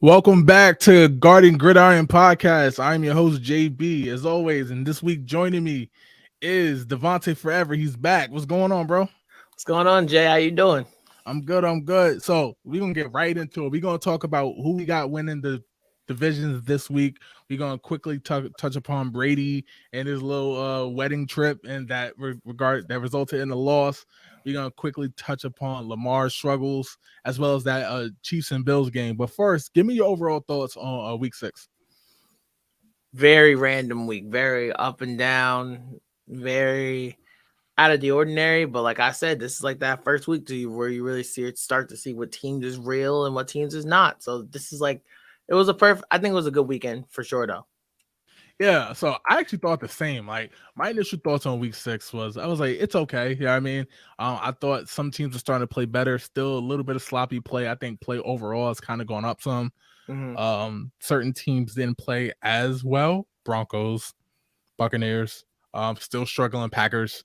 Welcome back to Gridiron podcast. I'm your host JB, as always, and this week joining me is Devontae Forever. He's back. What's going on, bro? What's going on, Jay? How you doing? I'm good. I'm good. So we're gonna get right into it. We're gonna talk about who we got winning the divisions this week. We're gonna quickly touch upon Brady and his little wedding trip and that regard that resulted in the loss. We're gonna quickly touch upon Lamar's struggles as well as that Chiefs and Bills game. But first, give me your overall thoughts on week 6. Very random week, very up and down, very out of the ordinary. But like I said, this is like that first week to you where you really start to see what teams is real and what teams is not. So this is like it was a perfect. I think it was a good weekend for sure, though. Yeah, so I actually thought the same. Like my initial thoughts on week 6 was I was like, it's okay. Yeah, I mean, I thought some teams are starting to play better. Still a little bit of sloppy play. I think play overall has kind of gone up some. Mm-hmm. Certain teams didn't play as well. Broncos, Buccaneers, still struggling. Packers,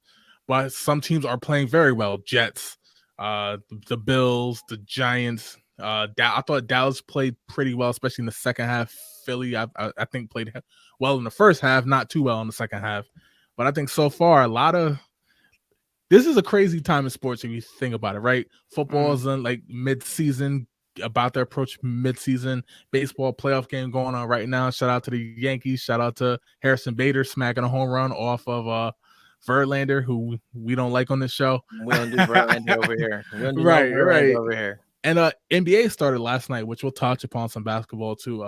but some teams are playing very well. Jets, the Bills, the Giants. I thought Dallas played pretty well, especially in the second half. Philly, I think played well in the first half, not too well in the second half. But I think so far, this is a crazy time in sports if you think about it, right? Football is in like mid-season, about to approach mid-season. Baseball playoff game going on right now. Shout out to the Yankees. Shout out to Harrison Bader smacking a home run off of Verlander, who we don't like on this show. We don't do Verlander over here. We don't do Right, no Verlander right. over here. And NBA started last night, which we'll touch upon some basketball too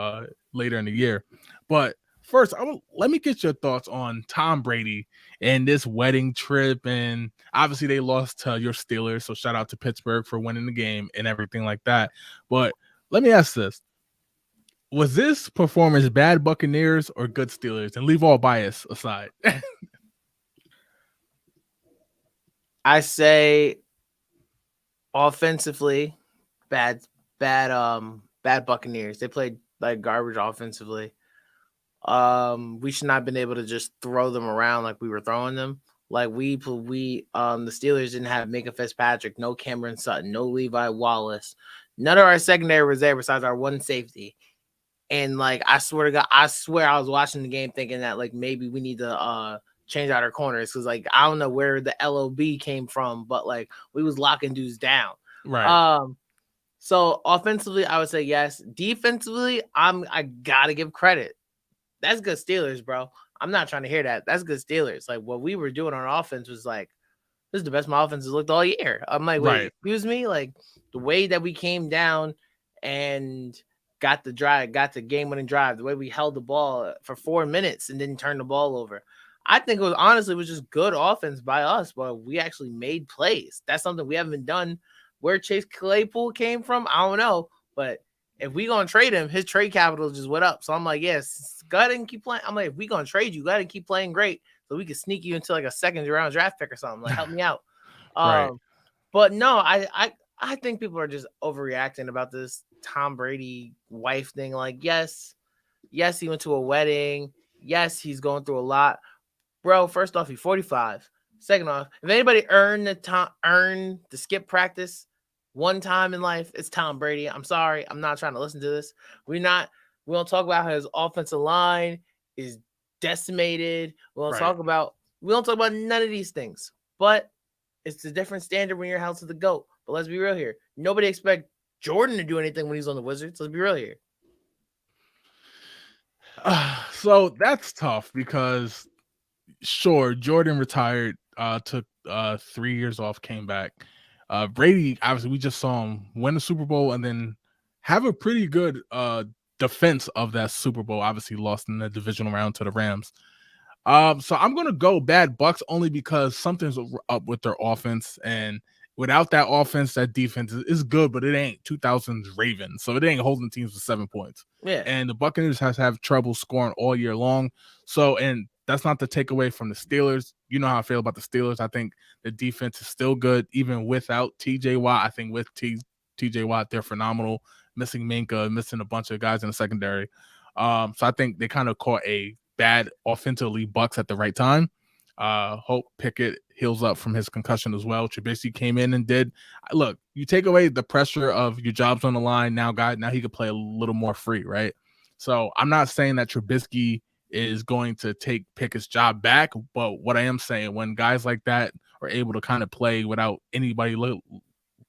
later in the year. But first, let me get your thoughts on Tom Brady and this wedding trip. And obviously, they lost to your Steelers, so shout out to Pittsburgh for winning the game and everything like that. But let me ask this: was this performance bad Buccaneers or good Steelers? And leave all bias aside. I say offensively, bad Buccaneers. They played like garbage offensively. We should not have been able to just throw them around like we were throwing them. Like the Steelers didn't have Micah Fitzpatrick, no Cameron Sutton, no Levi Wallace. None of our secondary was there besides our one safety. And like I swear to God, I was watching the game thinking that like maybe we need to change out our corners because like I don't know where the LOB came from, but like we was locking dudes down. Right. So offensively, I would say yes. Defensively, I gotta give credit. That's good Steelers, bro. I'm not trying to hear that. That's good Steelers. Like what we were doing on offense was like, this is the best my offense has looked all year. I'm like, wait, Right. excuse me? Like the way that we came down and got the game-winning drive, the way we held the ball for 4 minutes and didn't turn the ball over. I think it was just good offense by us, but we actually made plays. That's something we haven't done. Where Chase Claypool came from, I don't know, but if we gonna trade him, his trade capital just went up. So I'm like, yes, go ahead and keep playing. I'm like, if we gonna trade you, go ahead and keep playing great, so we can sneak you into like a second round draft pick or something. Like, help me out. Right. But no, I think people are just overreacting about this Tom Brady wife thing. Like, yes, he went to a wedding. Yes, he's going through a lot, bro. First off, he's 45. Second off, if anybody earned the skip practice one time in life, it's Tom Brady. I'm sorry, I'm not trying to listen to this. We don't talk about how his offensive line is decimated. We don't talk about none of these things. But it's a different standard when you're held to the GOAT. But let's be real here. Nobody expect Jordan to do anything when he's on the Wizards. Let's be real here. So that's tough because sure, Jordan retired, took 3 years off, came back. Brady, obviously, we just saw him win the Super Bowl and then have a pretty good defense of that Super Bowl. Obviously, lost in the divisional round to the Rams. So I'm gonna go bad Bucks only because something's up with their offense, and without that offense, that defense is good, but it ain't 2000s Ravens, so it ain't holding teams to 7 points. Yeah, and the Buccaneers have trouble scoring all year long. So, and that's not the takeaway from the Steelers. You know how I feel about the Steelers. I think the defense is still good even without TJ Watt. I think with TJ Watt, they're phenomenal. Missing Minka, missing a bunch of guys in the secondary. So I think they kind of caught a bad offensively Bucks at the right time. Hope Pickett heals up from his concussion as well. Trubisky came in and did. Look, you take away the pressure of your job's on the line now, now he could play a little more free, right? So I'm not saying that Trubisky is going to take Pickett's job back, but what I am saying, when guys like that are able to kind of play without anybody, you know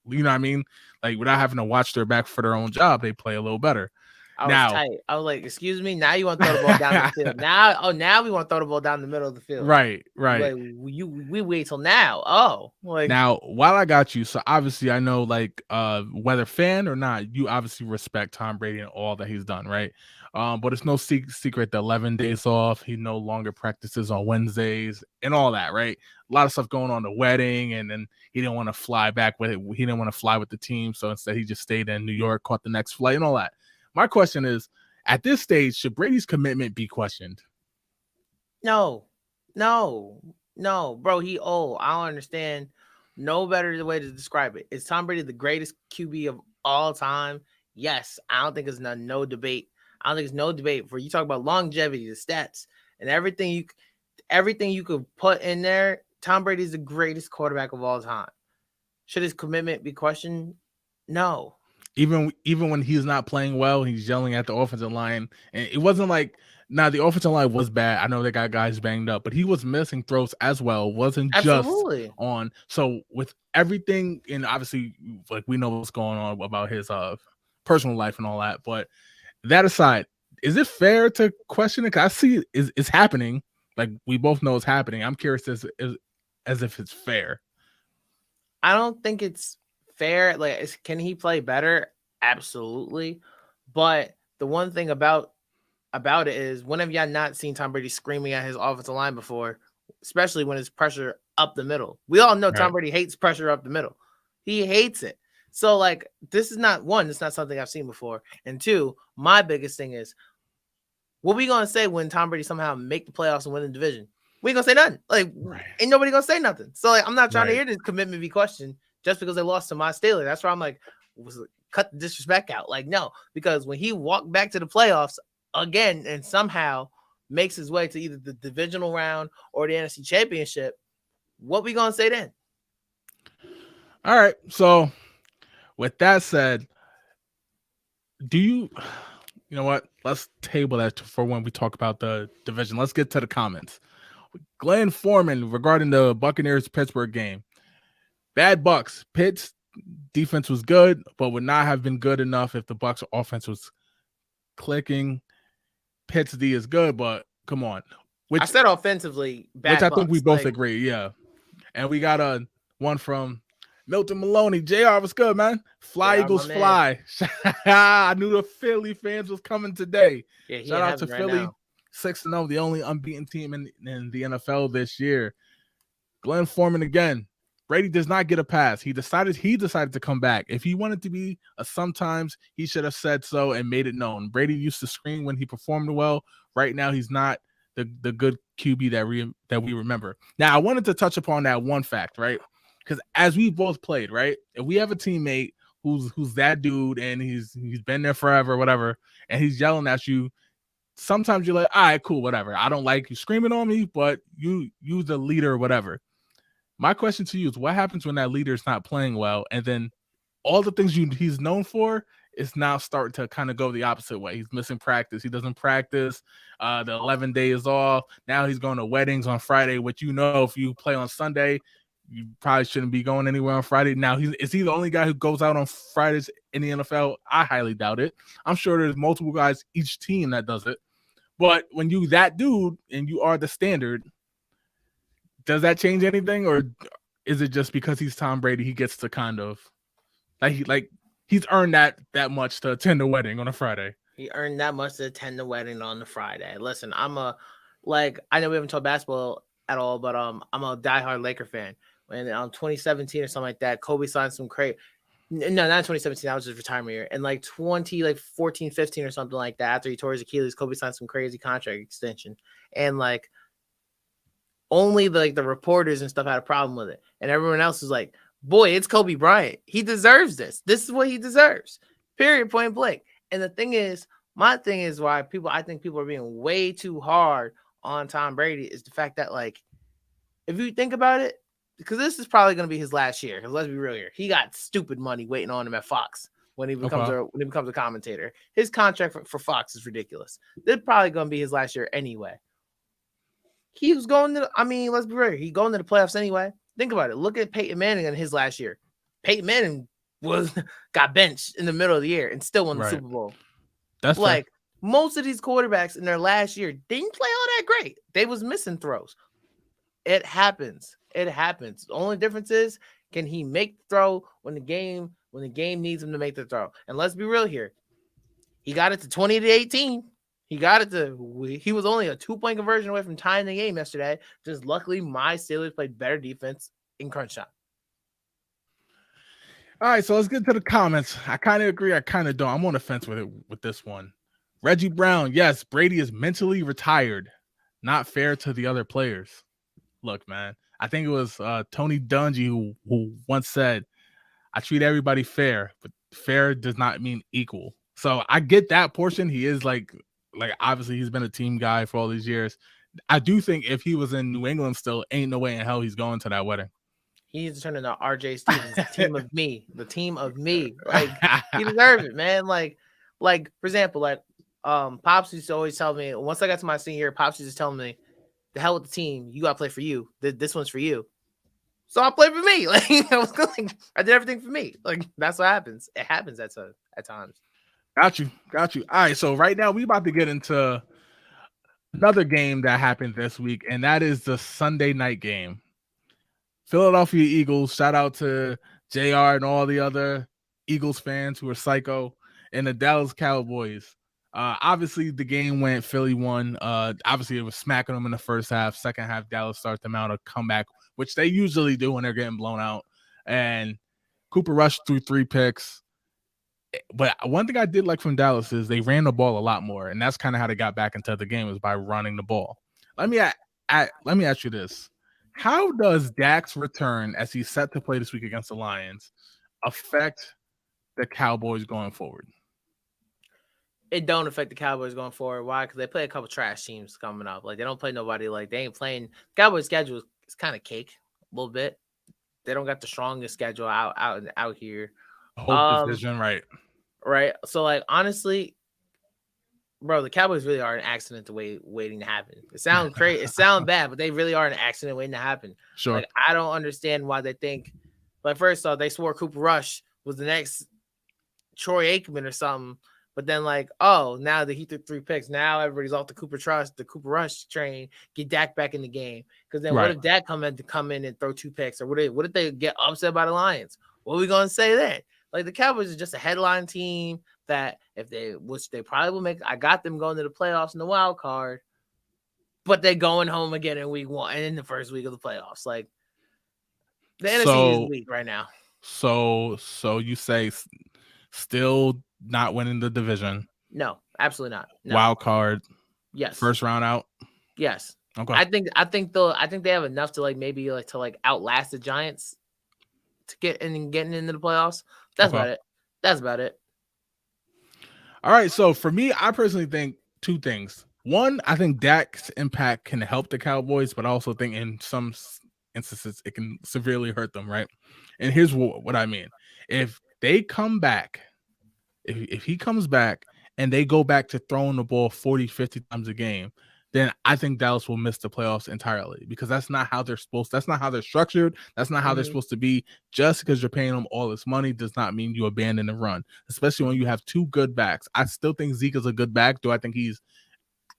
what I mean? Like without having to watch their back for their own job, they play a little better. I was tight. I was like, excuse me, now you want to throw the ball down the field. Now we want to throw the ball down the middle of the field. Right. Like we wait till now. Oh, like now while I got you, so obviously I know, like, whether fan or not, you obviously respect Tom Brady and all that he's done, right? But it's no secret the 11 days off, he no longer practices on Wednesdays and all that, right? A lot of stuff going on, the wedding, and then he didn't want to fly back with it. He didn't want to fly with the team, so instead he just stayed in New York, caught the next flight and all that. My question is, at this stage, should Brady's commitment be questioned? No, bro. He old. I don't understand. No better way to describe it. Is Tom Brady the greatest QB of all time? Yes. I don't think it's no debate. I don't think it's no debate. For you talk about longevity, the stats, and everything you could put in there. Tom Brady is the greatest quarterback of all time. Should his commitment be questioned? No. Even when he's not playing well, he's yelling at the offensive line. And it wasn't like, now the offensive line was bad. I know they got guys banged up, but he was missing throws as well. It wasn't Absolutely. just on. So with everything, and obviously, like, we know what's going on about his personal life and all that. But that aside, is it fair to question it? Because I see it's happening. Like, we both know it's happening. I'm curious as if it's fair. I don't think it's fair. Like, can he play better? Absolutely. But the one thing about it is, when have y'all not seen Tom Brady screaming at his offensive line before, especially when it's pressure up the middle? We all know Tom Brady hates pressure up the middle. He hates it. So, like, this is not, one, it's not something I've seen before. And two, my biggest thing is, what we gonna say when Tom Brady somehow make the playoffs and win the division? We ain't gonna say nothing. Like, ain't nobody gonna say nothing. So, like, I'm not trying to hear this commitment be questioned just because they lost to my Steelers. That's why I'm like, cut the disrespect out. Like, no, because when he walked back to the playoffs again and somehow makes his way to either the divisional round or the NFC Championship, what we gonna say then? All right. So with that said, you know what? Let's table that for when we talk about the division. Let's get to the comments. Glenn Foreman regarding the Buccaneers-Pittsburgh game. Bad Bucks. Pitt's defense was good, but would not have been good enough if the Bucks offense was clicking. Pitt's D is good, but come on. I said offensively, bad which I Bucks, think we both agree, yeah. And we got one from Milton Maloney. JR, what's good, man? Fly, Eagles, fly. I knew the Philly fans was coming today. Yeah, shout out to Philly. 6-0, the only unbeaten team in the NFL this year. Glenn Foreman again. Brady does not get a pass. He decided to come back. If he wanted to be a sometimes, he should have said so and made it known. Brady used to scream when he performed well. Right now, he's not the good QB that we remember. Now, I wanted to touch upon that one fact, right? Because as we both played, right? If we have a teammate who's that dude and he's been there forever, whatever, and he's yelling at you, sometimes you're like, all right, cool, whatever. I don't like you screaming on me, but you the leader or whatever. My question to you is, what happens when that leader is not playing well, and then all the things he's known for is now starting to kind of go the opposite way? He's missing practice. He doesn't practice. The 11 days off. Now he's going to weddings on Friday, which, if you play on Sunday, you probably shouldn't be going anywhere on Friday. Now, is he the only guy who goes out on Fridays in the NFL? I highly doubt it. I'm sure there's multiple guys each team that does it. But when you that dude and you are the standard, does that change anything, or is it just because he's Tom Brady, he gets to kind of he's earned that much to attend a wedding on a Friday? He earned that much to attend the wedding on the Friday. Listen, I know we haven't talked basketball at all, but I'm a diehard Laker fan. When 2017 or something like that, Kobe signed some crazy. No, not 2017. That was his retirement year. And 14, 15 or something like that, after he tore his Achilles, Kobe signed some crazy contract extension, and only the reporters and stuff had a problem with it, and everyone else was like, boy, it's Kobe Bryant. He deserves this. This is what he deserves. Period. Point blank. And my thing is why I think people are being way too hard on Tom Brady is the fact that if you think about it, because this is probably going to be his last year. Because let's be real here, he got stupid money waiting on him at Fox when he becomes a commentator. His contract for Fox is ridiculous. This is probably going to be his last year anyway. He was going to. I mean, let's be real. He's going to the playoffs anyway. Think about it. Look at Peyton Manning in his last year. Peyton Manning got benched in the middle of the year and still won the Super Bowl. That's like fair. Most of these quarterbacks in their last year didn't play all that great. They was missing throws. It happens. It happens. The only difference is, can he make the throw when the game needs him to make the throw? And let's be real here. He got it to 20-18. He was only a 2-point conversion away from tying the game yesterday. Just luckily, my Steelers played better defense in crunch time. All right, so let's get to the comments. I kind of agree. I kind of don't. I'm on the fence with this one. Reggie Brown, yes, Brady is mentally retired. Not fair to the other players. Look, man, I think it was Tony Dungy who once said, I treat everybody fair, but fair does not mean equal. So I get that portion. He is like obviously he's been a team guy for all these years. I do think if he was in New England still, ain't no way in hell he's going to that wedding. He needs to turn into RJ Stevens, the team of me. Like, he deserves it, man. Like for example, Pops used to always tell me, once I got to my senior year, Pops used to tell me, the hell with the team, you gotta play for you. This one's for you. So I played for me. Like, I did everything for me. Like, that's what happens. It happens at times. Got you. All right, so right now we about to get into another game that happened this week, and that is the Sunday night game. Philadelphia Eagles, shout out to JR and all the other Eagles fans who are psycho, and the Dallas Cowboys. Obviously, the game went Philly won. Obviously, it was smacking them in the first half. Second half, Dallas starts them out a comeback, which they usually do when they're getting blown out. And Cooper Rush threw 3 picks. But one thing I did like from Dallas is they ran the ball a lot more, and that's kind of how they got back into the game, is by running the ball. Let me ask you this. How does Dak's return, as he's set to play this week against the Lions, affect the Cowboys going forward? It don't affect the Cowboys going forward. Why? Because they play a couple trash teams coming up. Like, they don't play nobody. Like, they ain't playing. Cowboys' schedule is kind of cake a little bit. They don't got the strongest schedule out here. Whole division, right? Right. So, like, honestly, bro, the Cowboys really are an accident waiting to happen. It sounds crazy. It sounds bad, but they really are an accident waiting to happen. Sure. Like, I don't understand why they think. Like, first off, they swore Cooper Rush was the next Troy Aikman or something. But then, like, oh, now that he threw 3 picks, now everybody's off the Cooper Rush train. Get Dak back in the game. Because then, what if Dak come in and throw 2 picks? Or what if they get upset by the Lions? What are we gonna say then? Like, the Cowboys are just a headline team that which they probably will make. I got them going to the playoffs in the wild card, but they're going home again in week 1 and in the first week of the playoffs. Like, the NFC is weak right now. So you say still not winning the division? No, absolutely not. No. Wild card. Yes. First round out. Yes. Okay. I think they have enough to outlast the Giants to getting into the playoffs. That's about it. All right. So for me, I personally think 2 things. One, I think Dak's impact can help the Cowboys, but I also think in some instances it can severely hurt them, right? And here's what I mean. If they come back, if he comes back and they go back to throwing the ball 40, 50 times a game, then I think Dallas will miss the playoffs entirely, because that's not how they're structured. That's not how they're supposed to be. Just because you're paying them all this money does not mean you abandon the run, especially when you have 2 good backs. I still think Zeke is a good back. Do I think he's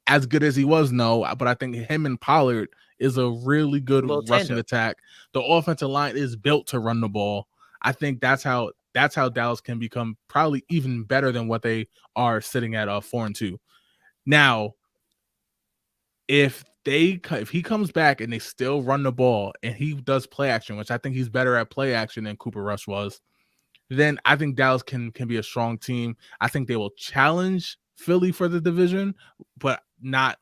as good as he was? No, but I think him and Pollard is a really good rushing attack. The offensive line is built to run the ball. I think that's how Dallas can become probably even better than what they are sitting at 4-2. Now, if he comes back and they still run the ball and he does play action, which I think he's better at play action than Cooper Rush was, then I think Dallas can be a strong team. I think they will challenge Philly for the division, but not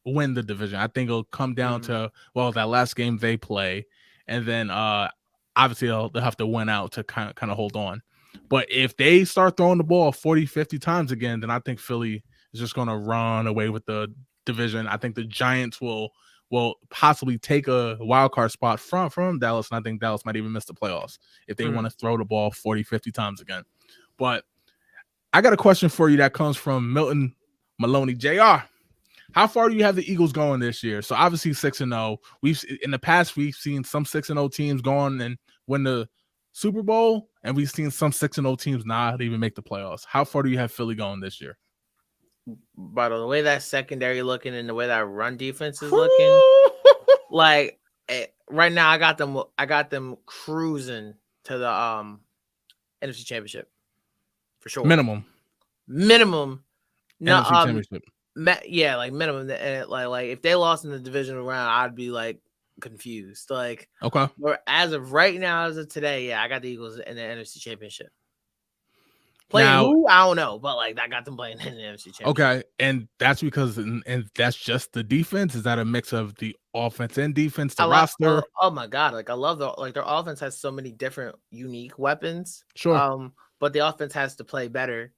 win the division. I think it'll come down to, that last game they play, and then obviously they'll have to win out to kind of hold on. But if they start throwing the ball 40, 50 times again, then I think Philly is just going to run away with the division. I think the Giants will will possibly take a wild card spot from Dallas. And I think Dallas might even miss the playoffs if they want to throw the ball 40, 50 times again. But I got a question for you that comes from Milton Maloney. JR, how far do you have the Eagles going this year? So obviously 6-0. In the past, we've seen some 6-0 teams go on and win the Super Bowl, and we've seen some 6-0 teams not even make the playoffs. How far do you have Philly going this year? By the way that secondary looking and the way that run defense is looking, like right now, I got them cruising to the NFC Championship for sure. Minimum. No, NFC Championship. Yeah, like minimum. And like if they lost in the divisional round, I'd be like confused. Like, okay, but as of right now, as of today, yeah, I got the Eagles in the NFC Championship. Playing now, who? I don't know, but like I got them playing in the NFC Championship. Okay, and that's because and that's just the defense. Is that a mix of the offense and defense? The roster. Oh my god! Like I love their offense has so many different unique weapons. Sure. But the offense has to play better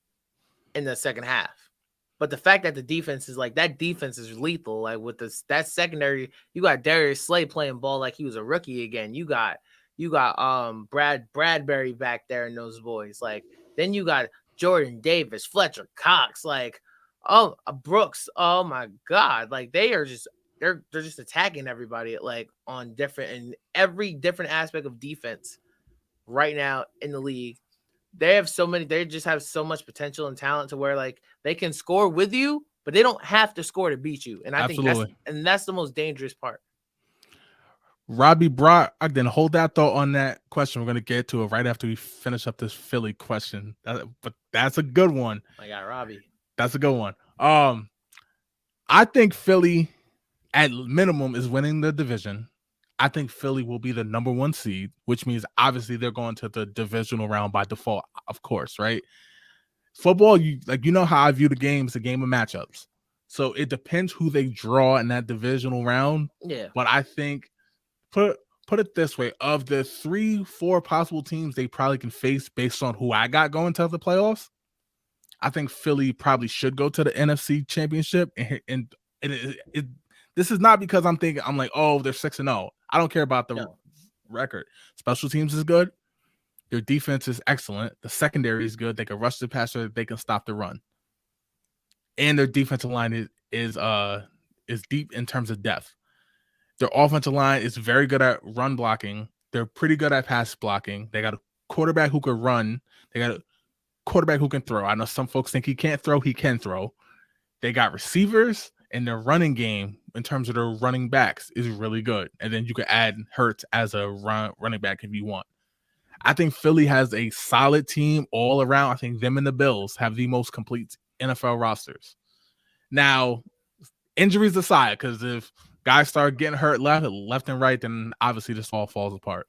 in the second half. But the fact that the defense is like that defense is lethal. Like with that secondary, you got Darius Slay playing ball like he was a rookie again. You got Bradbury back there and those boys. Like then you got Jordan Davis, Fletcher Cox, like Brooks. Oh my god! Like they're just attacking everybody like on every different aspect of defense right now in the league. They just have so much potential and talent to where like they can score with you, but they don't have to score to beat you. And I think that's the most dangerous part. Robbie Brock, I didn't hold that thought on that question. We're going to get to it right after we finish up this Philly question. But that's a good one. I got Robbie. That's a good one. I think Philly at minimum is winning the division. I think Philly will be the number 1 seed, which means obviously they're going to the divisional round by default, of course, right? Football, you know how I view the game, it's a game of matchups. So it depends who they draw in that divisional round. Yeah. But I think put it this way, of the 3-4 possible teams they probably can face based on who I got going to the playoffs, I think Philly probably should go to the NFC Championship. And this is not because I'm like, oh, they're 6-0. I don't care about the record. Special teams is good. Their defense is excellent. The secondary is good. They can rush the passer. They can stop the run. And their defensive line is deep in terms of depth. Their offensive line is very good at run blocking. They're pretty good at pass blocking. They got a quarterback who can run. They got a quarterback who can throw. I know some folks think he can't throw. He can throw. They got receivers, and their running game in terms of their running backs is really good. And then you can add Hurts as a running back if you want. I think Philly has a solid team all around. I think them and the Bills have the most complete NFL rosters. Now, injuries aside, because if guys start getting hurt left and right, then obviously this all falls apart.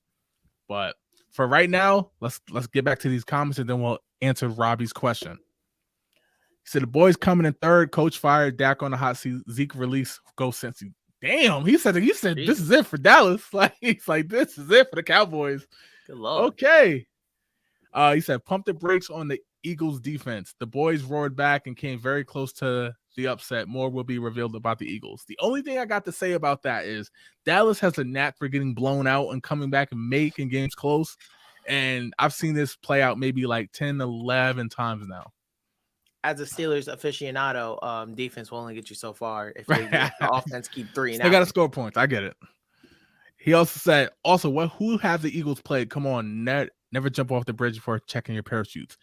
But for right now, let's get back to these comments, and then we'll answer Robbie's question. He said the boys coming in third. Coach fired. Dak on the hot seat. Zeke release. Go Cincy. Damn, he said this is it for Dallas. Like he's like, this is it for the Cowboys. Good Lord. Okay. He said pump the brakes on the Eagles defense. The boys roared back and came very close to the upset. More will be revealed about the Eagles. The only thing I got to say about that is Dallas has a knack for getting blown out and coming back and making games close. And I've seen this play out maybe like 10, 11 times now. As a Steelers aficionado, defense will only get you so far if the offense keep 3 and they got to score points. I get it. He also said, who have the Eagles played? Come on, never jump off the bridge before checking your parachutes.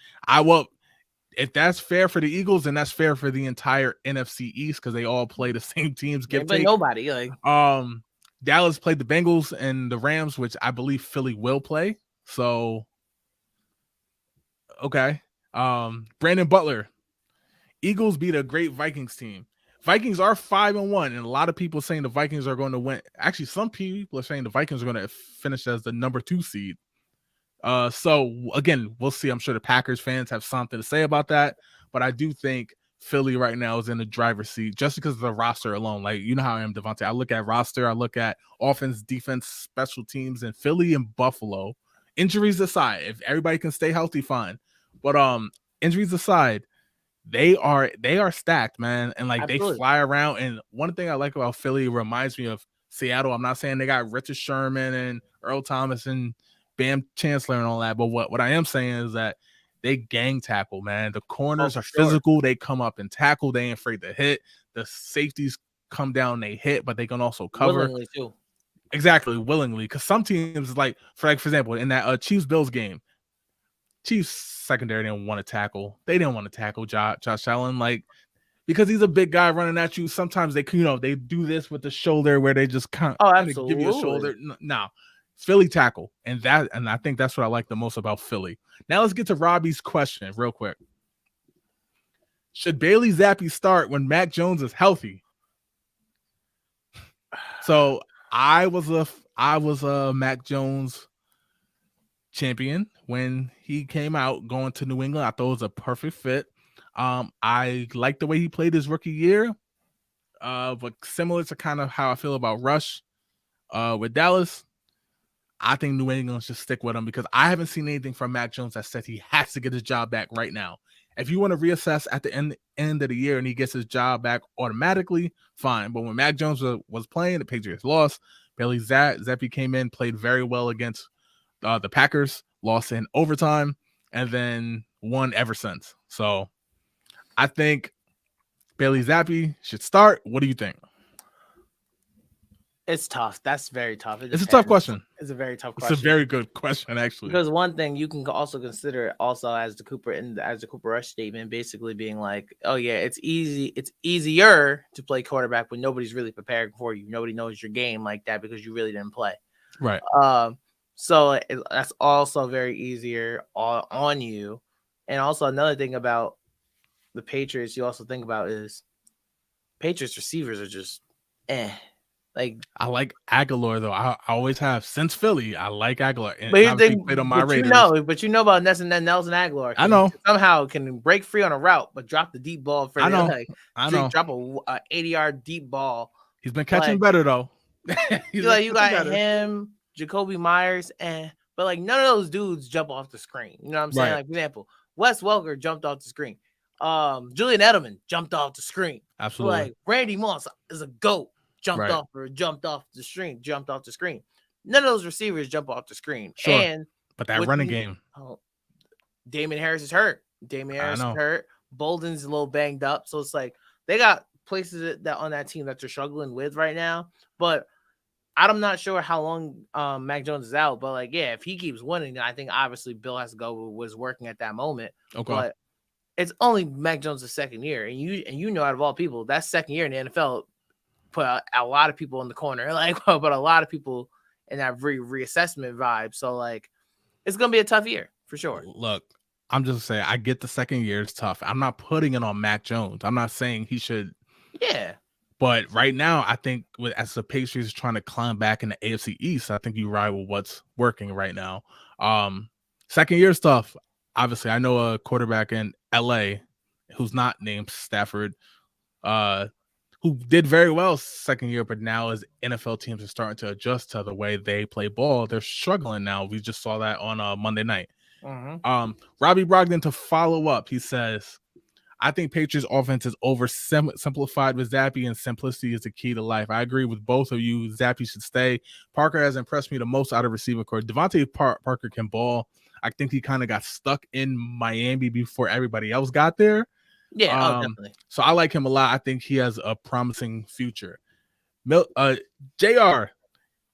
If that's fair for the Eagles, then that's fair for the entire NFC East because they all play the same teams. But nobody like Dallas played the Bengals and the Rams, which I believe Philly will play. So okay. Brandon Butler. Eagles beat a great Vikings team. Vikings are 5-1, and a lot of people saying the Vikings are going to win. Actually, some people are saying the Vikings are going to finish as the number 2 seed. So again, we'll see. I'm sure the Packers fans have something to say about that, but I do think Philly right now is in the driver's seat just because of the roster alone. Like, you know how I am, Devontae. I look at roster, I look at offense, defense, special teams, and Philly and Buffalo. Injuries aside, if everybody can stay healthy, fine. But injuries aside, they are stacked, man, and like they Absolutely. fly around. And one thing I like about Philly reminds me of Seattle. I'm not saying they got Richard Sherman and Earl Thomas and Bam Chancellor and all that, but what I am saying is that they gang tackle, man. The corners are physical. They come up and tackle. They ain't afraid to hit. The safeties come down, they hit, but they can also cover. Willingly too. Exactly, willingly. Because some teams, like for example, in that Chiefs Bills game, Chiefs secondary didn't want to tackle. They didn't want to tackle Josh Allen, like because he's a big guy running at you. Sometimes they do this with the shoulder where they just kind of give you a shoulder. No, Philly tackle, and I think that's what I like the most about Philly. Now let's get to Robbie's question real quick. Should Bailey Zappi start when Mac Jones is healthy? So I was a Mac Jones champion when he came out going to New England. I thought it was a perfect fit. I liked the way he played his rookie year. But similar to kind of how I feel about Rush with Dallas, I think New England should stick with him because I haven't seen anything from Mac Jones that says he has to get his job back right now. If you want to reassess at the end of the year and he gets his job back automatically, fine. But when Mac Jones was playing, the Patriots lost. Bailey Zappi came in, played very well against the Packers, lost in overtime, and then won ever since. So I think Bailey Zappi should start. What do you think? It's tough. That's very tough. It's a tough question. It's a very tough question. It's a very good question, actually. Because one thing you can also consider also as the Cooper Rush statement, basically being like, oh yeah, it's easier to play quarterback when nobody's really prepared for you. Nobody knows your game like that because you really didn't play. Right. So that's also very easier on you. And also another thing about the Patriots you also think about is Patriots receivers are just Like I like Aguilar though. I always have since Philly. I like Aguilar. And played on my Raiders. But you know about Nelson Aguilar. I know somehow can break free on a route, but drop the deep ball for I know. Drop a 80-yard deep ball. He's been catching better though. you got him, Jacoby Myers, but like none of those dudes jump off the screen. You know what I'm saying? Right. Like for example, Wes Welker jumped off the screen. Julian Edelman jumped off the screen. Absolutely. Like Randy Moss is a GOAT. Jumped off the screen. None of those receivers jump off the screen. Sure. But that running game. Damon Harris is hurt. Bolden's a little banged up. So it's like they got places that on that team that they're struggling with right now. But I'm not sure how long Mac Jones is out. But like, yeah, if he keeps winning, I think obviously Bill has to go with what's working at that moment. Okay. But it's only Mac Jones' second year. And you know, out of all people, that second year in the NFL put a lot of people in the corner, but a lot of people in that reassessment vibe. So like, it's gonna be a tough year for sure. Look, I'm just saying, I get the second year is tough. I'm not putting it on Mac Jones. I'm not saying he should. Yeah. But right now, I think as the Patriots trying to climb back in the AFC East, I think you ride with what's working right now. Second year is tough. Obviously, I know a quarterback in LA who's not named Stafford, who did very well second year, but now as NFL teams are starting to adjust to the way they play ball, they're struggling now. We just saw that on Monday night. Mm-hmm. Robbie Brogdon, to follow up, he says, I think Patriots offense is simplified with Zappi, and simplicity is the key to life. I agree with both of you. Zappi should stay. Parker has impressed me the most out of receiver core. Devontae Parker can ball. I think he kind of got stuck in Miami before everybody else got there. Yeah, definitely. So I like him a lot. I think he has a promising future. JR,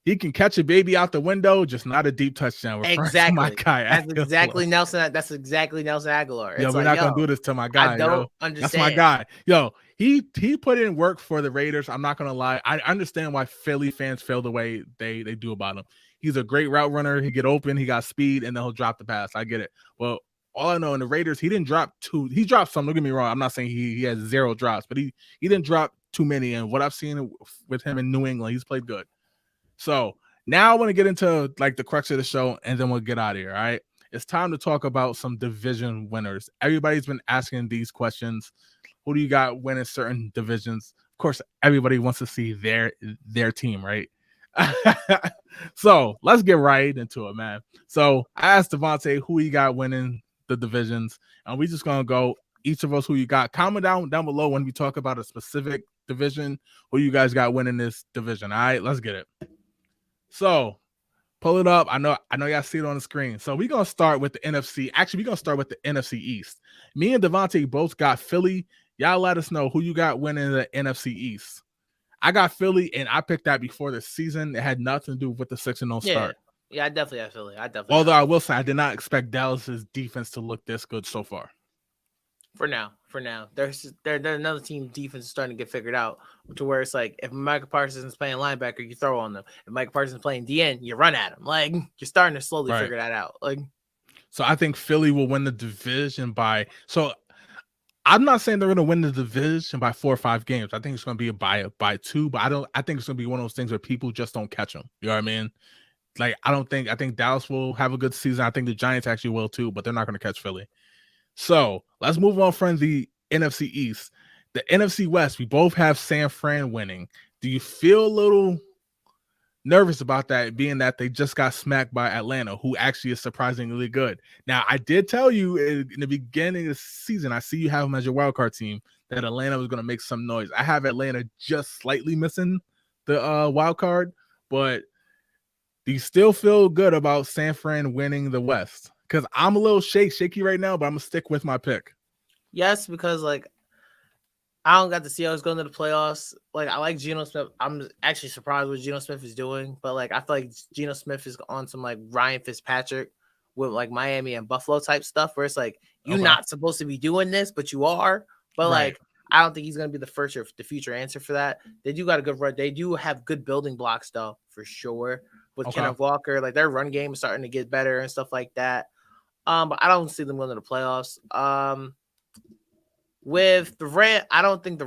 he can catch a baby out the window, just not a deep touchdown. Exactly. My guy, that's exactly Nelson. That's exactly Nelson Aguilar. Yo, we're not gonna do this to my guy. I don't understand. That's my guy. Yo, he put in work for the Raiders. I'm not gonna lie. I understand why Philly fans feel the way they do about him. He's a great route runner. He get open, he got speed, and then he'll drop the pass. I get it. Well, all I know in the Raiders, he didn't drop two. He dropped some. Don't get me wrong. I'm not saying he has 0 drops, but he didn't drop too many. And what I've seen with him in New England, he's played good. So now I want to get into like the crux of the show, and then we'll get out of here. All right. It's time to talk about some division winners. Everybody's been asking these questions. Who do you got winning certain divisions? Of course, everybody wants to see their team, right? So let's get right into it, man. So I asked Devontae who he got winning the divisions, and we just gonna go each of us who you got. Comment down below when we talk about a specific division who you guys got winning this division. All right, let's get it. So pull it up. I know y'all see it on the screen. So we're gonna start with the NFC. Actually, we're gonna start with the NFC East. Me and Devontae both got Philly. Y'all let us know who you got winning the NFC East. I got Philly, and I picked that before the season. It had nothing to do with the 6-0 start. Yeah, I definitely have Philly. Although I will say I did not expect Dallas's defense to look this good so far. For now, there's another team defense is starting to get figured out to where it's like if Michael Parsons is playing linebacker, you throw on them. If Michael Parsons is playing DN, you run at him. Like you're starting to slowly figure that out. Like, so I think Philly will win the division by. So I'm not saying they're going to win the division by 4 or 5 games. I think it's going to be by 2, but I think it's going to be one of those things where people just don't catch them. You know what I mean? Like I think Dallas will have a good season. I think the Giants actually will too, but they're not going to catch Philly. So let's move on from the NFC East. The NFC West, we both have San Fran winning. Do you feel a little nervous about that, being that they just got smacked by Atlanta, who actually is surprisingly good? Now, I did tell you in the beginning of the season, I see you have them as your wildcard team, that Atlanta was going to make some noise. I have Atlanta just slightly missing the wild card, but do you still feel good about San Fran winning the West? Because I'm a little shaky right now, but I'm going to stick with my pick. Yes, because like I don't got the Seahawks going to the playoffs. Like I like Geno Smith. I'm actually surprised what Geno Smith is doing, but like I feel like Geno Smith is on some like Ryan Fitzpatrick with like Miami and Buffalo type stuff, where it's like you're not supposed to be doing this, but you are. But like I don't think he's going to be the future answer for that. They do got a good run. They do have good building blocks though, for sure. With Kenneth Walker, like their run game is starting to get better and stuff like that. But I don't see them going to the playoffs. With the Rams, I think the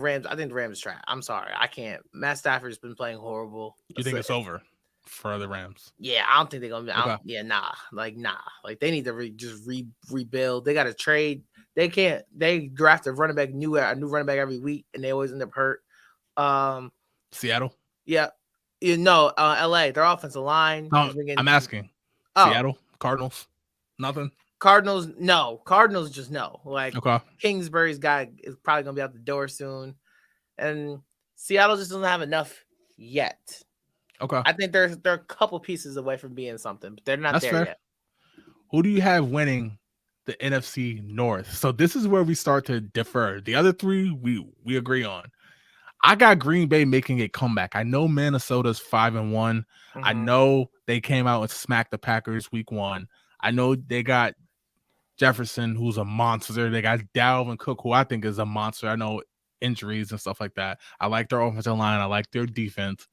Rams trash. I'm sorry. I can't. Matt Stafford's been playing horrible. You think it's over for the Rams? Yeah, I don't think they're going to be. Nah. Like they need to rebuild. They got to trade. They can't. They draft a new running back every week, and they always end up hurt. Seattle? Yeah. LA, their offensive line. No, I'm asking. Seattle? Cardinals? Nothing? Cardinals, no. Cardinals, just no. Like Kingsbury's guy is probably gonna be out the door soon, and Seattle just doesn't have enough yet. Okay, I think they're a couple pieces away from being something, but they're not there yet. Who do you have winning the NFC North? So this is where we start to differ. The other 3 we agree on. I got Green Bay making a comeback. I know Minnesota's 5-1. I know they came out and smacked the Packers week 1. I know they got Jefferson, who's a monster. They got Dalvin Cook, who I think is a monster. I know injuries and stuff like that. I like their offensive line. I like their defense.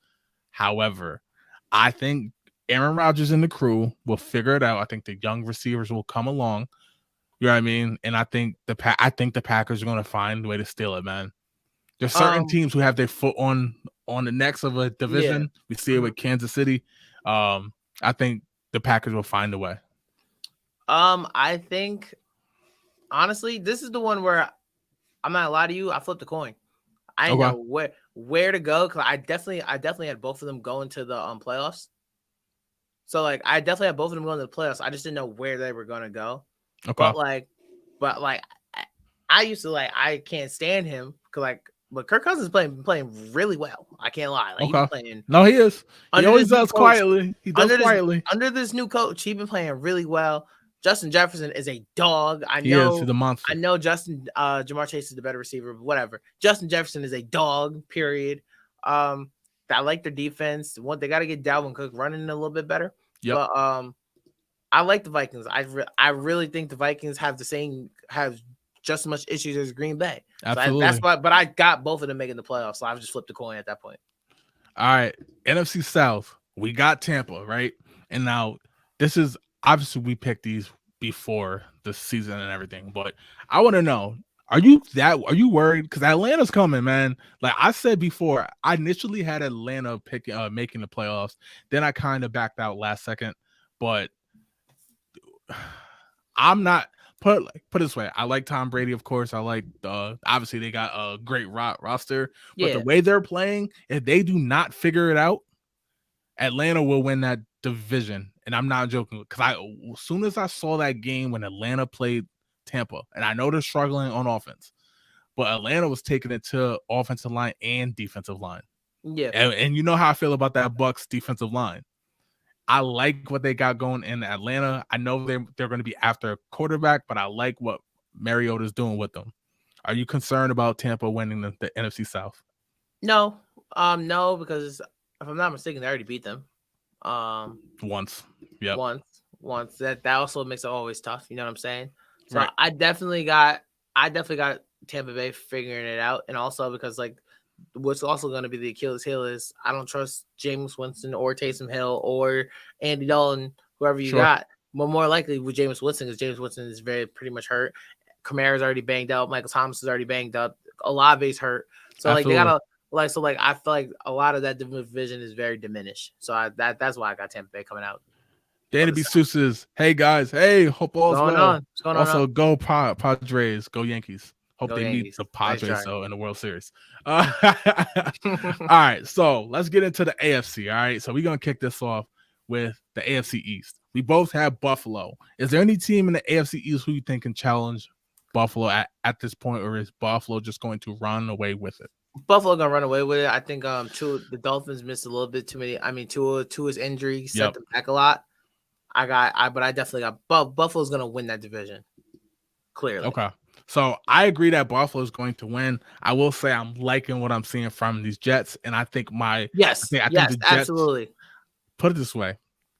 However, I think Aaron Rodgers and the crew will figure it out. I think the young receivers will come along. You know what I mean? And I think the Packers are going to find a way to steal it, man. There's certain teams who have their foot on the necks of a division. Yeah. We see it with Kansas City. I think the Packers will find a way. I think honestly, this is the one where I'm not gonna lie to you. I flipped the coin. I didn't know where to go because I definitely had both of them going to the playoffs. So like I definitely had both of them going to the playoffs. I just didn't know where they were gonna go. But I used to I can't stand him because but Kirk Cousins is playing really well. I can't lie. He's playing. No, he is. He always does quietly. He does quietly. Under this new coach, he's been playing really well. Justin Jefferson is a dog. He's a monster. I know Jamar Chase is the better receiver, but whatever. Justin Jefferson is a dog, period. I like their defense. They got to get Dalvin Cook running a little bit better. Yep. But I like the Vikings. I really think the Vikings have just as much issues as Green Bay. Absolutely. So that's why. But I got both of them making the playoffs, so I just flipped the coin at that point. All right, NFC South. We got Tampa, right? And now this is obviously we picked these before the season and everything, but I want to know: Are you worried? Because Atlanta's coming, man. Like I said before, I initially had Atlanta making the playoffs. Then I kind of backed out last second, but I'm not. Put it this way, I like Tom Brady, of course. I like obviously they got a great roster, but the way they're playing, if they do not figure it out, Atlanta will win that division. And I'm not joking, because as soon as I saw that game when Atlanta played Tampa. And I know they're struggling on offense, but Atlanta was taking it to offensive line and defensive line. Yeah. And you know how I feel about that Bucs defensive line. I like what they got going in Atlanta. I know they're going to be after a quarterback, but I like what Mariota's doing with them. Are you concerned about Tampa winning the NFC South? No. No, because if I'm not mistaken, they already beat them. Once. Yep. Once. That also makes it always tough. You know what I'm saying? So Right. I definitely got Tampa Bay figuring it out, and also because like what's also going to be the Achilles heel is I don't trust James Winston or Taysom Hill or Andy Dalton, whoever you got. But more likely with James Winston, because James Winston is pretty much hurt. Kamara's already banged out. Michael Thomas is already banged up. Olave's hurt. So Absolutely. like they gotta I feel like a lot of that division is very diminished. So that's why I got Tampa Bay coming out. Danny B. Seuss, hey guys, hey, hope all's well. What's going also, on? go Padres, go Yankees. Hope they meet the Padres in the World Series. All right, so let's get into the AFC. All right, so we're gonna kick this off with the AFC East. We both have Buffalo. Is there any team in the AFC East who you think can challenge Buffalo at this point, or is Buffalo just going to run away with it? Buffalo gonna run away with it. I think the Dolphins missed a little bit too many. I mean, Tua's injury set them back a lot. But I definitely got Buffalo's gonna win that division. Clearly. Okay. So I agree that Buffalo is going to win. I will say I'm liking what I'm seeing from these Jets, and I think I think the Jets, absolutely. Put it this way,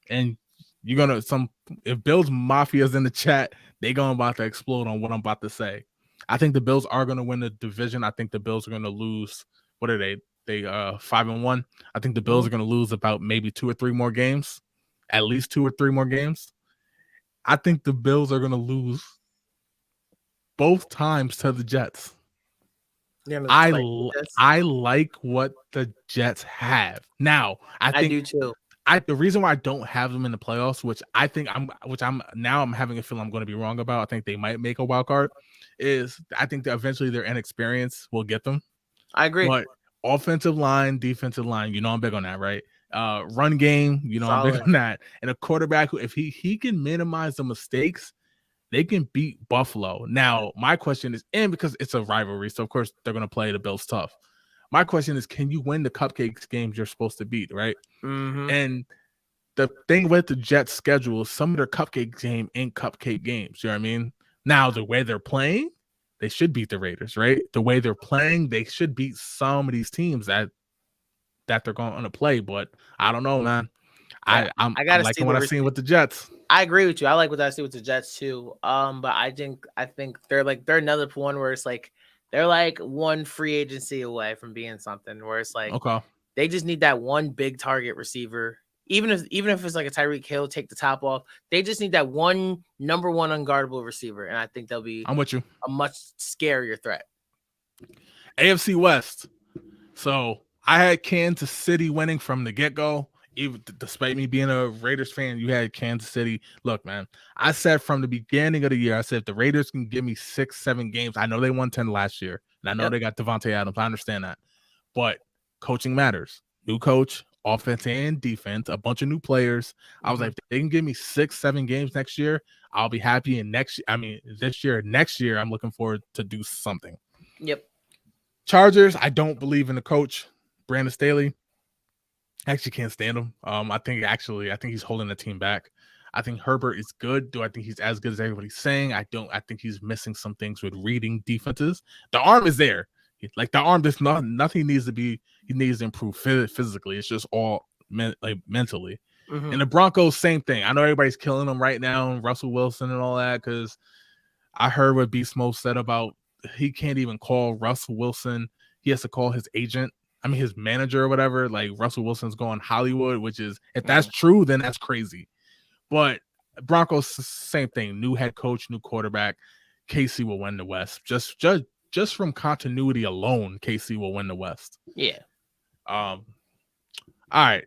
and you're gonna if Bills Mafia's in the chat, they gonna about to explode on what I'm about to say. I think the Bills are gonna win the division. I think the Bills are gonna lose. What are they? They 5-1. I think the Bills are gonna lose about maybe 2 or 3 more games, at least 2 or 3 more games. I think the Bills are gonna lose both times to the Jets. I like what the Jets have. Now, I do too. The reason why I don't have them in the playoffs, which I'm having a feeling I'm going to be wrong about. I think they might make a wild card. Is I think that eventually their inexperience will get them. I agree. But offensive line, defensive line, I'm big on that, right? Run game, I'm big on that. And a quarterback who, if he can minimize the mistakes, they can beat Buffalo. Now, my question is, and because it's a rivalry, so of course they're going to play the Bills tough. My question is, can you win the cupcakes games you're supposed to beat, right? Mm-hmm. And the thing with the Jets schedule is some of their cupcake game ain't cupcake games. You know what I mean? Now, the way they're playing, they should beat the Raiders, right? The way they're playing, they should beat some of these teams that they're going to play. But I don't know, man. I'm liking what I've seen with the Jets. I agree with you. I like what I see with the Jets too. But I think they're another one where it's like they're like one free agency away from being something where it's like they just need that one big target receiver. Even if it's like a Tyreek Hill, take the top off. They just need that one number one unguardable receiver, and I think they'll be I'm with you. A much scarier threat. AFC West. So I had Kansas City winning from the get-go. Even despite me being a Raiders fan, you had Kansas City. Look, man, I said from the beginning of the year, I said if the Raiders can give me 6-7 games, I know they won 10 last year, and I know they got Devontae Adams. I understand that, but coaching matters. New coach, offense and defense, a bunch of new players. I was like, if they can give me 6-7 games next year, I'll be happy. And next year, I'm looking forward to do something. Yep. Chargers, I don't believe in the coach, Brandon Staley. I actually can't stand him. I think he's holding the team back. I think Herbert is good. Do I think he's as good as everybody's saying? I don't. I think he's missing some things with reading defenses. The arm is there. Like the arm, there's nothing needs to be. He needs to improve physically. It's just all mentally. Mm-hmm. And the Broncos, same thing. I know everybody's killing them right now, and Russell Wilson and all that, because I heard what Beast Mode said about he can't even call Russell Wilson. He has to call his agent. His manager or whatever. Like Russell Wilson's going Hollywood, which is, if that's true, then that's crazy. But Broncos, same thing. New head coach, new quarterback. KC will win the West. Just from continuity alone, KC will win the West. Yeah. All right.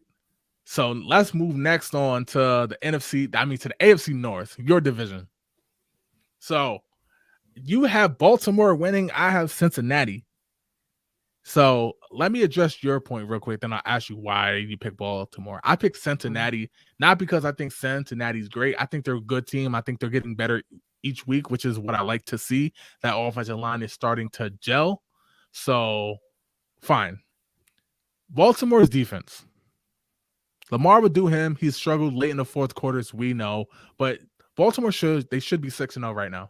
So let's move next on to the NFC. To the AFC North, your division. So you have Baltimore winning. I have Cincinnati. So let me address your point real quick. Then I'll ask you why you pick Baltimore. I picked Cincinnati, not because I think Cincinnati's great. I think they're a good team. I think they're getting better each week, which is what I like to see. That offensive line is starting to gel. So, fine. Baltimore's defense. Lamar would do him. He's struggled late in the fourth quarters, we know. But Baltimore should be 6-0 right now.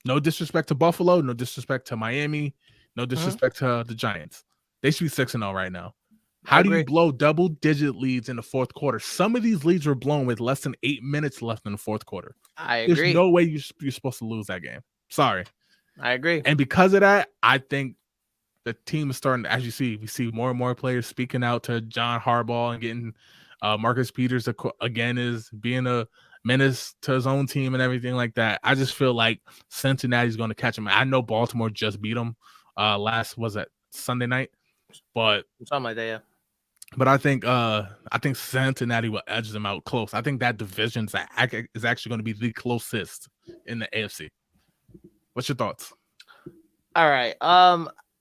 No disrespect to Buffalo, no disrespect to Miami, no disrespect to the Giants. They should be 6-0 right now. How do you blow double-digit leads in the fourth quarter? Some of these leads were blown with less than 8 minutes left in the fourth quarter. I agree. There's no way you're supposed to lose that game. Sorry. I agree. And because of that, I think the team is starting to, as you see, we see more and more players speaking out to John Harbaugh and getting Marcus Peters again is being a menace to his own team and everything like that. I just feel like Cincinnati's going to catch him. I know Baltimore just beat them Sunday night, but something like that, yeah. But I think Cincinnati will edge them out close. I think that division is actually going to be the closest in the AFC. What's your thoughts? All right.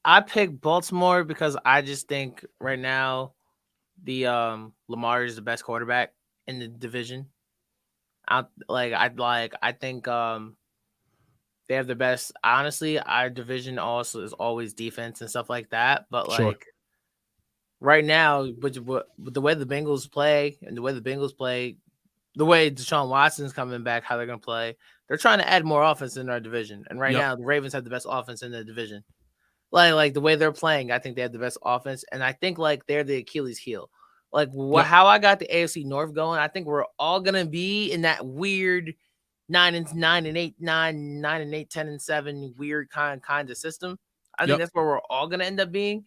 I picked Baltimore because I just think right now the Lamar is the best quarterback in the division. I think they have the best. Honestly, our division also is always defense and stuff like that. But right now, with the way the Bengals play and the way Deshaun Watson's coming back, how they're gonna play, they're trying to add more offense in our division. And right now, the Ravens have the best offense in the division. Like the way they're playing, I think they have the best offense, and I think they're the Achilles heel. How I got the AFC North going, I think we're all gonna be in that weird 9-8, 10-7 weird kind of system. I think that's where we're all gonna end up being,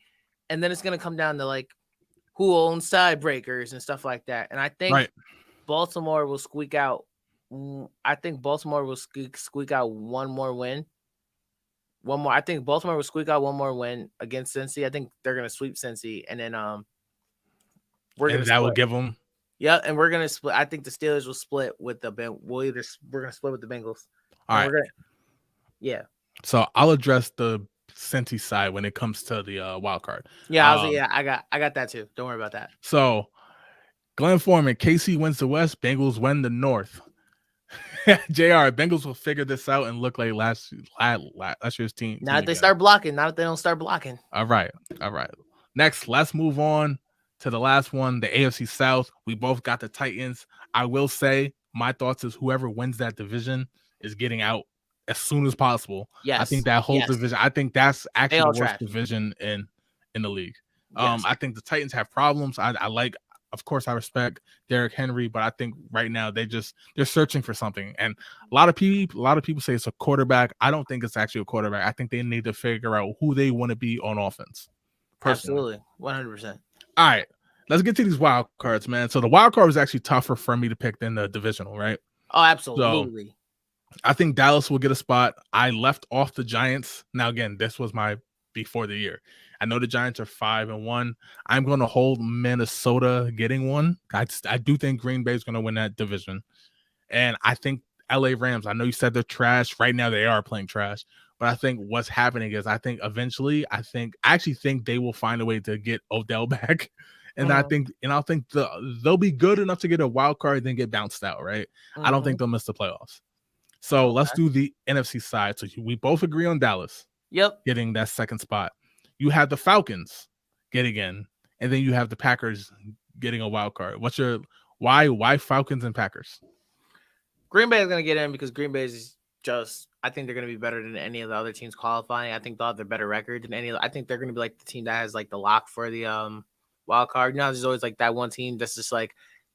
and then it's gonna come down to who owns tiebreakers and stuff like that. And I think Baltimore will squeak out. I think Baltimore will squeak out one more win. I think Baltimore will squeak out one more win against Cincy. I think they're gonna sweep Cincy, and then will give them. Yeah, and we're gonna split. I think the Steelers will split with the we're gonna split with the Bengals. All right. So I'll address the Cincy side when it comes to the wild card. Yeah, I got that too. Don't worry about that. So Glenn Foreman, KC wins the West, Bengals win the North. JR, Bengals will figure this out and look like last year's team. Not if they start blocking. Not if they don't start blocking. All right. Next, let's move on to the last one, the AFC South. We both got the Titans. I will say my thoughts is whoever wins that division is getting out as soon as possible. Yes. I think that whole division, I think that's actually the worst division in the league. Yes. I think the Titans have problems. Of course, I respect Derrick Henry, but I think right now they're searching for something. And a lot of people say it's a quarterback. I don't think it's actually a quarterback. I think they need to figure out who they want to be on offense. Personally. Absolutely, 100%. All right, let's get to these wild cards, man. So the wild card was actually tougher for me to pick than the divisional, right? Oh, absolutely. So I think Dallas will get a spot. I left off the Giants. Now, again, this was my before the year. I know the Giants are 5-1. I'm going to hold Minnesota getting one. I do think Green Bay is going to win that division. And I think LA Rams, I know you said they're trash. Right now they are playing trash. But I think what's happening is I actually think they will find a way to get Odell back. And I think they'll be good enough to get a wild card, then get bounced out, right? I don't think they'll miss the playoffs. So let's do the NFC side. So we both agree on Dallas. Yep. Getting that second spot. You have the Falcons getting in, and then you have the Packers getting a wild card. What's your why Falcons and Packers? Green Bay is going to get in because Green Bay is I think they're going to be better than any of the other teams qualifying. I think they'll have their better record than any. I think they're going to be like the team that has the lock for the wild card. There's always that one team that's just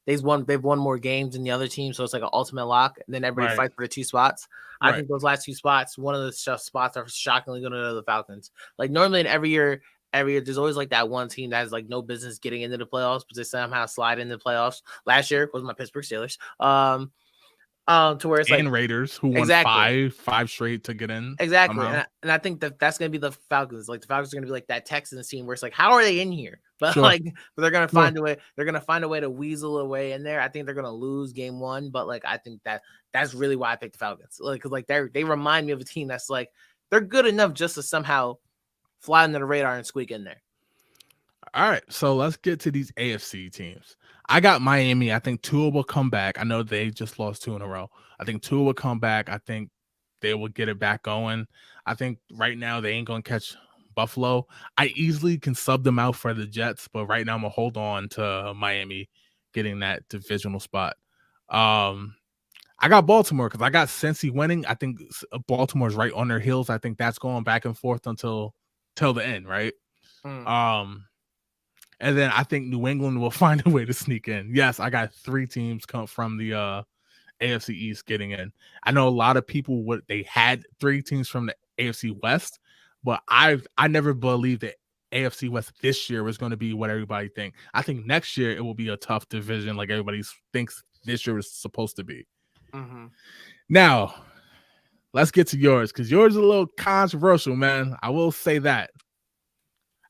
they've won more games than the other team, so it's an ultimate lock. And then everybody fights for the two spots. I think those last two spots, one of the spots are shockingly going to go to the Falcons. Normally in every year, there's always that one team that has no business getting into the playoffs, but they somehow slide into the playoffs. Last year was my Pittsburgh Steelers. To where it's Raiders who won five straight to get in. Exactly. And I think that's going to be the Falcons. The Falcons are going to be that Texans team where it's how are they in here? But but they're going to find a way. They're going to find a way to weasel away in there. I think they're going to lose game one, but I think that's really why I picked the Falcons. Because they remind me of a team that's they're good enough just to somehow fly under the radar and squeak in there. All right, so let's get to these AFC teams. I got Miami. I think Tua will come back. I know they just lost 2 in a row. I think Tua will come back. I think they will get it back going. I think right now they ain't going to catch Buffalo. I easily can sub them out for the Jets, but right now I'm going to hold on to Miami getting that divisional spot. I got Baltimore because I got Cincy winning. I think Baltimore's right on their heels. I think that's going back and forth until the end, right? And then I think New England will find a way to sneak in. Yes, I got 3 teams come from the AFC East getting in. I know a lot of people they had 3 teams from the AFC West, but I never believed that AFC West this year was going to be what everybody think. I think next year it will be a tough division like everybody thinks this year is supposed to be. Now, let's get to yours because yours is a little controversial, man. I will say that.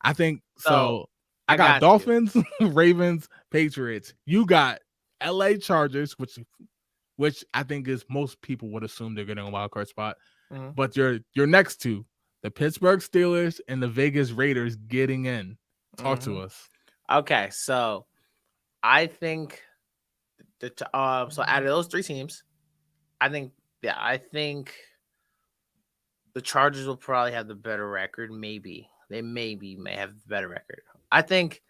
I think so. I got Dolphins, Ravens, Patriots. You got LA Chargers, which I think is most people would assume they're getting a wild card spot. But your next 2, the Pittsburgh Steelers and the Vegas Raiders getting in. Talk to us. Okay, so I think so out of those 3 teams, I think the Chargers will probably have the better record. Maybe they may have the better record. I think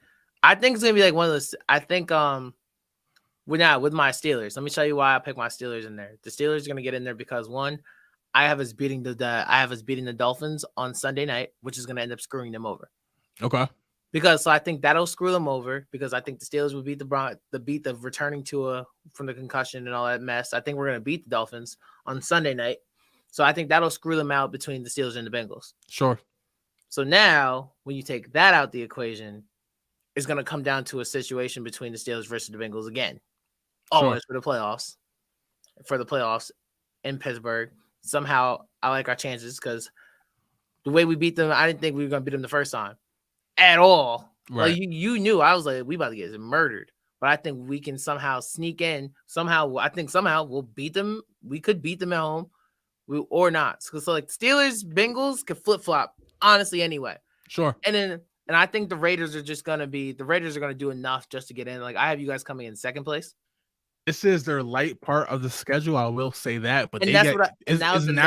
it's gonna be like one of those. I think with my Steelers. Let me tell you why I picked my Steelers in there. The Steelers are gonna get in there because one, I have us beating the Dolphins on Sunday night, which is gonna end up screwing them over. Okay. Because I think that'll screw them over because I think the Steelers will beat the returning Tua from the concussion and all that mess. I think we're gonna beat the Dolphins on Sunday night. So I think that'll screw them out between the Steelers and the Bengals. Sure. So now, when you take that out the equation, it's going to come down to a situation between the Steelers versus the Bengals again. Always for the playoffs. For the playoffs in Pittsburgh. Somehow, I like our chances because the way we beat them, I didn't think we were going to beat them the first time. At all. Right. Like, you knew. I was like, we about to get murdered. But I think we can somehow sneak in. I think somehow we'll beat them. We could beat them at home. Or not. So like, Steelers, Bengals could flip-flop. Honestly, anyway. Sure. And I think the Raiders are going to do enough just to get in. Like, I have you guys coming in second place. This is their light part of the schedule. I will say that, but it's now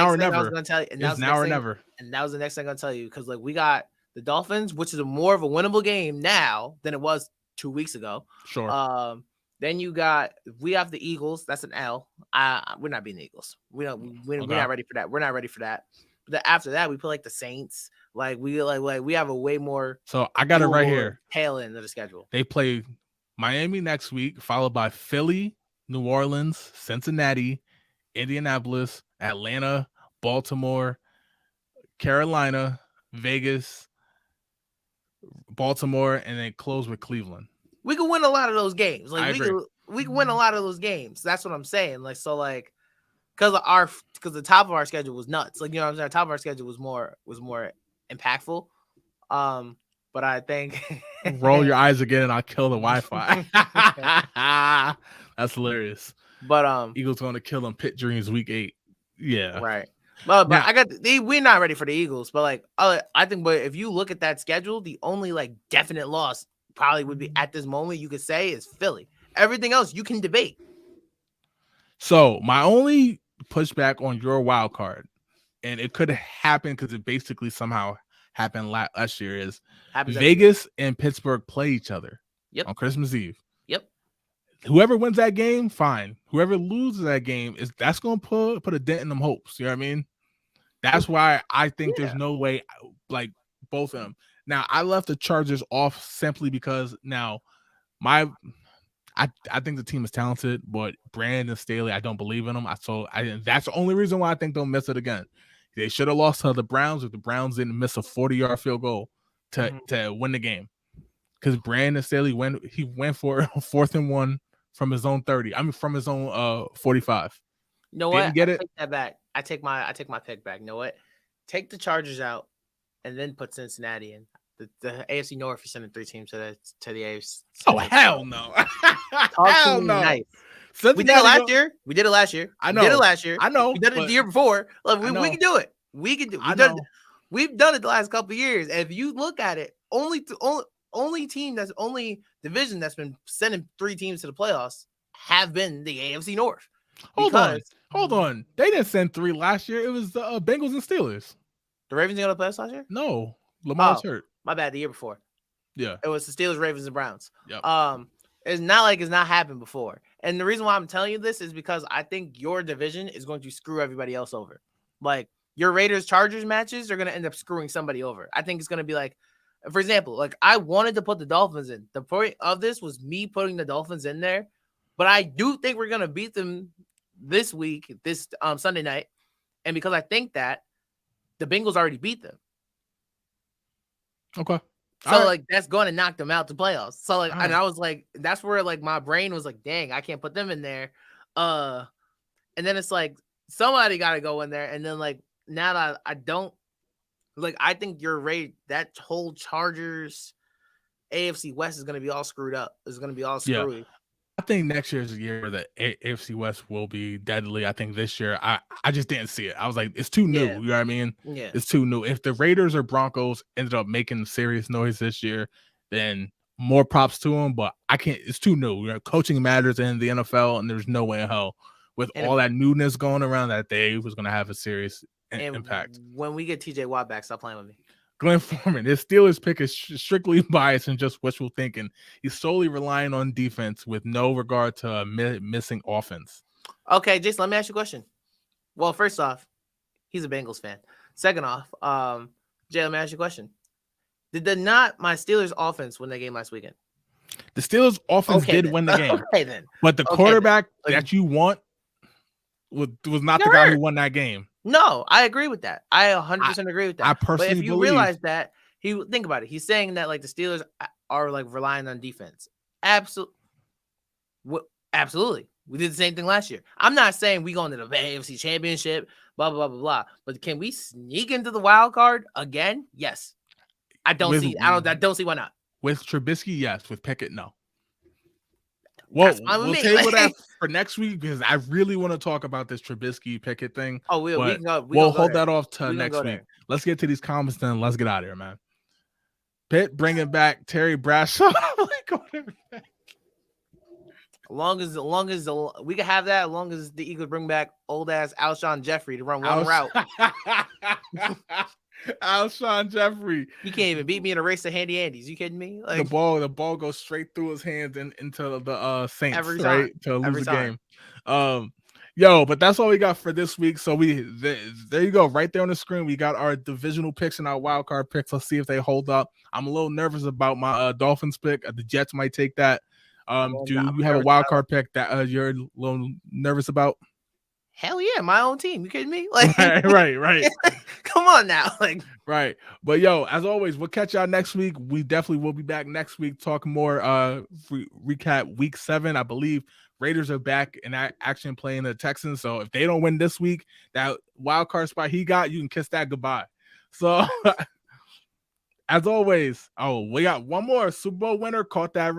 or never. It's now or never. And that was the next thing I'm going to tell you. Because like we got the Dolphins, which is more of a winnable game now than it was 2 weeks ago. Sure. Then we have the Eagles. That's an L. We're not beating the Eagles. We're not ready for that. We're not ready for that. But after that, we play like the Saints. Like we have a way more. So I got it right here. Tail end of the schedule. They play Miami next week, followed by Philly, New Orleans, Cincinnati, Indianapolis, Atlanta, Baltimore, Carolina, Vegas, Baltimore, and then close with Cleveland. We can win a lot of those games. Like we can win a lot of those games. That's what I'm saying. Like so, like. Because the top of our schedule was nuts. Like, you know what I'm saying? The top of our schedule was more impactful. But I think roll your eyes again and I'll kill the Wi-Fi. That's hilarious. But Eagles going to kill them Pit Dreams week 8. Yeah. Right. But now, we're not ready for the Eagles. But like I think if you look at that schedule, the only like definite loss probably would be at this moment you could say is Philly. Everything else you can debate. So my only pushback on your wild card, and it could happen because it basically somehow happened last year, is Vegas and Pittsburgh play each other on Christmas Eve. Yep. Whoever wins that game, fine. Whoever loses that game, that's going to put a dent in them hopes. You know what I mean? That's why I think there's no way, like, both of them. Now, I left the Chargers off simply because now I think the team is talented, but Brandon Staley, I don't believe in them. That's the only reason why I think they'll miss it again. They should have lost to the Browns if the Browns didn't miss a 40-yard field goal to win the game. Because Brandon Staley went for 4th and 1 from his own 30. I mean, from his own 45. You know what? Take that back. I take my pick back. You know what? Take the Chargers out and then put Cincinnati in. The AFC North is sending 3 teams to the AFC. Oh, hell no. Hell no. Nice. We did it last year. I know. We did it last year. I know. We did it the year before. Look, we can do it. We can do it. We've done it the last couple of years. And if you look at it, only only division that's been sending 3 teams to the playoffs have been the AFC North. Hold on. They didn't send 3 last year. It was the Bengals and Steelers. The Ravens didn't go to the playoffs last year? No, Lamar's hurt. My bad. The year before. Yeah, it was the Steelers, Ravens, and Browns. Yep. It's not like it's not happened before. And the reason why I'm telling you this is because I think your division is going to screw everybody else over. Like your Raiders Chargers matches are going to end up screwing somebody over. I think it's going to be like, for example, like I wanted to put the Dolphins in. The point of this was me putting the Dolphins in there, but I do think we're going to beat them this week, this Sunday night. And because I think that the Bengals already beat them. Okay. So like that's going to knock them out the playoffs. So like, and I was like, that's where like my brain was like, dang, I can't put them in there. And then it's like somebody got to go in there. And then like now that I don't like, I think you're right. That whole Chargers AFC West is going to be all screwed up. It's going to be all screwy. Yeah. I think next year is the year that AFC West will be deadly. I think this year, I just didn't see it. I was like, it's too new. You know what I mean? Yeah. It's too new. If the Raiders or Broncos ended up making serious noise this year, then more props to them. But I can't. It's too new. You know, coaching matters in the NFL, and there's no way in hell with all that newness going around that they was going to have a serious impact. When we get TJ Watt back, stop playing with me. Glenn Foreman, his Steelers pick is strictly biased and just wishful thinking. He's solely relying on defense with no regard to missing offense. Okay, Jason, let me ask you a question. Well, first off, he's a Bengals fan. Second off, Jay, let me ask you a question. Did my Steelers offense win the game last weekend? The Steelers offense did win the game. Okay, then. But the quarterback that you want was not the guy who won that game. No, I agree with that. I 100% agree with that. I personally but if you realize that, think about it. He's saying that like the Steelers are like relying on defense. Absolutely. We did the same thing last year. I'm not saying we going to the AFC Championship, blah, blah, blah, blah. But can we sneak into the wild card again? Yes. I don't see why not. With Trubisky, yes. With Pickett, no. Well, we'll table that for next week because I really want to talk about this Trubisky Pickett thing. Oh, we'll hold that off to next week. Let's get to these comments then. Let's get out of here, man. Pitt bringing back Terry Bradshaw. As long as we can have that, as long as the Eagles bring back old ass Alshon Jeffrey to run one route. Alshon Jeffrey. He can't even beat me in a race to handy Andes. You kidding me? Like, the ball goes straight through his hands and into the Saints every time, right to lose the game. But that's all we got for this week. So there you go, right there on the screen. We got our divisional picks and our wild card picks. Let's see if they hold up. I'm a little nervous about my Dolphins pick. The Jets might take that. Do you have a wild card pick that you're a little nervous about? Hell yeah, my own team. You kidding me? Like right. Come on now. Like right. But as always, we'll catch y'all next week. We definitely will be back next week talking more recap week 7. I believe Raiders are back in action playing the Texans. So if they don't win this week, that wild card spot he got, you can kiss that goodbye. So as always, we got one more Super Bowl winner caught that.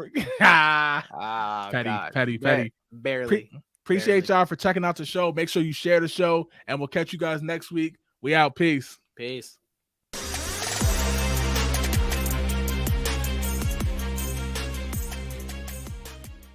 Petty. Barely. Appreciate y'all for checking out the show. Make sure you share the show, and we'll catch you guys next week. We out. Peace.